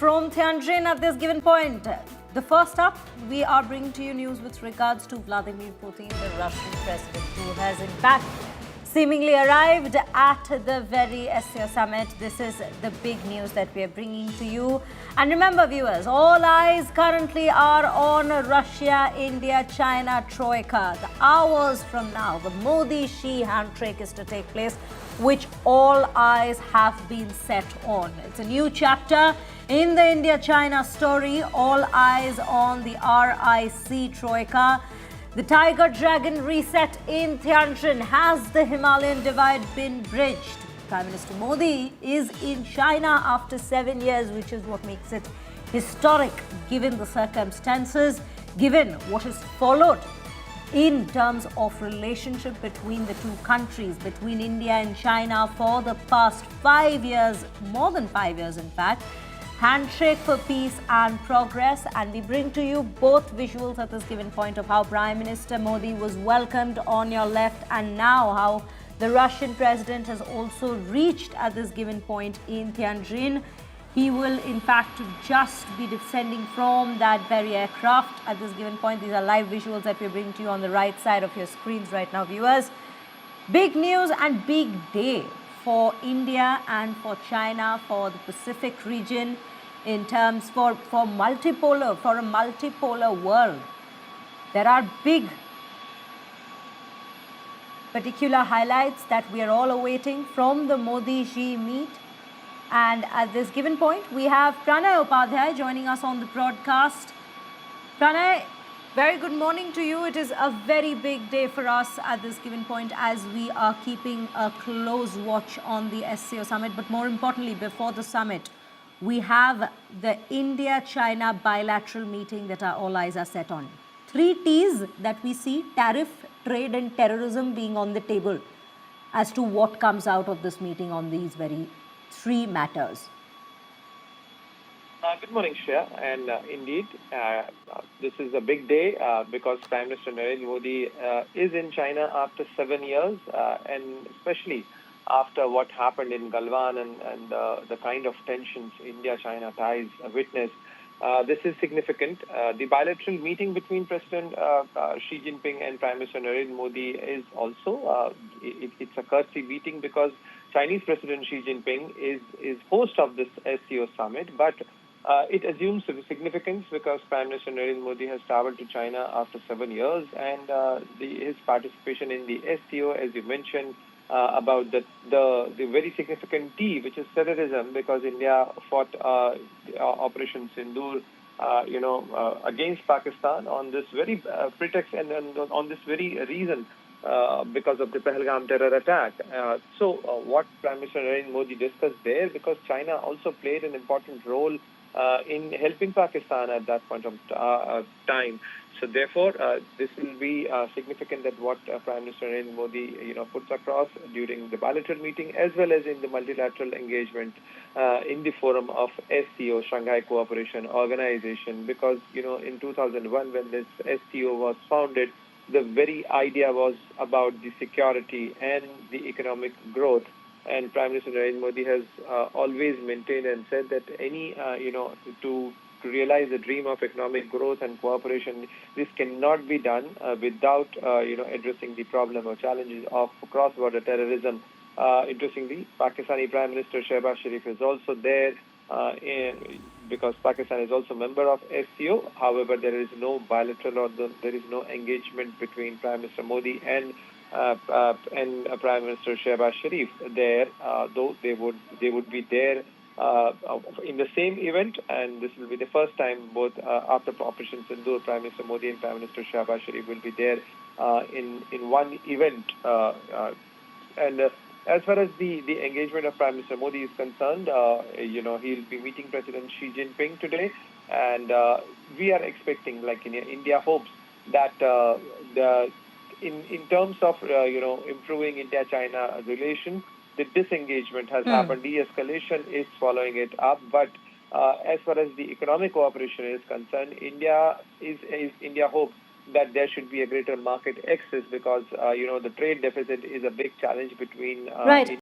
from Tianjin at this given point. The first up, we are bringing to you news with regards to Vladimir Putin, the Russian president, who has in fact seemingly arrived at the very SCO summit. This is the big news that we are bringing to you. And remember, viewers, all eyes currently are on Russia, India, China, Troika. The hours from now, the Modi-Xi handshake is to take place, which all eyes have been set on. It's a new chapter in the India-China story. All eyes on the RIC Troika. The Tiger Dragon reset in Tianjin. Has the Himalayan divide been bridged? Prime Minister Modi is in China after 7 years, which is what makes it historic given the circumstances, given what is followed in terms of relationship between the two countries, between India and China for the past 5 years, more than 5 years in fact. Handshake for peace and progress, and we bring to you both visuals at this given point of how Prime Minister Modi was welcomed on your left, and now how the Russian president has also reached at this given point in Tianjin. He will in fact just be descending from that very aircraft at this given point. These are live visuals that we bring to you on the right side of your screens right now, viewers. Big news and big day for India and for China, for the Pacific region, in terms for a multipolar world. There are big particular highlights that we are all awaiting from the Modi-Xi meet. And at this given point, we have Pranay Upadhyay joining us on the broadcast. Pranay, very good morning to you. It is a very big day for us at this given point as we are keeping a close watch on the SCO summit. But more importantly, before the summit, we have the India-China bilateral meeting that all eyes are set on. 3 T's that we see: tariff, trade and terrorism being on the table as to what comes out of this meeting on these very 3 matters. Good morning, Shreya. And indeed, this is a big day because Prime Minister Narendra Modi is in China after 7 years, and especially after what happened in Galwan and the kind of tensions India-China ties witnessed. This is significant. The bilateral meeting between President Xi Jinping and Prime Minister Narendra Modi is also, it's a courtesy meeting because Chinese President Xi Jinping is host of this SCO summit, but it assumes significance because Prime Minister Narendra Modi has traveled to China after 7 years, and his participation in the SCO, as you mentioned, about the very significant T, which is terrorism, because India fought Operation Sindoor, against Pakistan on this very pretext and on this very reason, because of the Pahalgam terror attack. So what Prime Minister Narendra Modi discussed there, because China also played an important role in helping Pakistan at that point of time. So therefore, this will be significant that what Prime Minister Narendra Modi, puts across during the bilateral meeting, as well as in the multilateral engagement in the forum of SCO, Shanghai Cooperation Organization. Because, in 2001, when this SCO was founded, the very idea was about the security and the economic growth. And Prime Minister Narendra Modi has always maintained and said that any, to realize the dream of economic growth and cooperation, this cannot be done without, addressing the problem or challenges of cross-border terrorism. Interestingly, Pakistani Prime Minister Shehbaz Sharif is also there because Pakistan is also a member of SCO. However, there is no bilateral or there is no engagement between Prime Minister Modi and Prime Minister Shehbaz Sharif there, though they would be there in the same event, and this will be the first time both after Operation Sindoor, Prime Minister Modi and Prime Minister Shehbaz Sharif will be there in one event. As far as the engagement of Prime Minister Modi is concerned, he'll be meeting President Xi Jinping today, and we are expecting, like India hopes that in terms of improving India-China relations, the disengagement has happened. De-escalation is following it up, but as far as the economic cooperation is concerned, India hopes that there should be a greater market access because the trade deficit is a big challenge between right.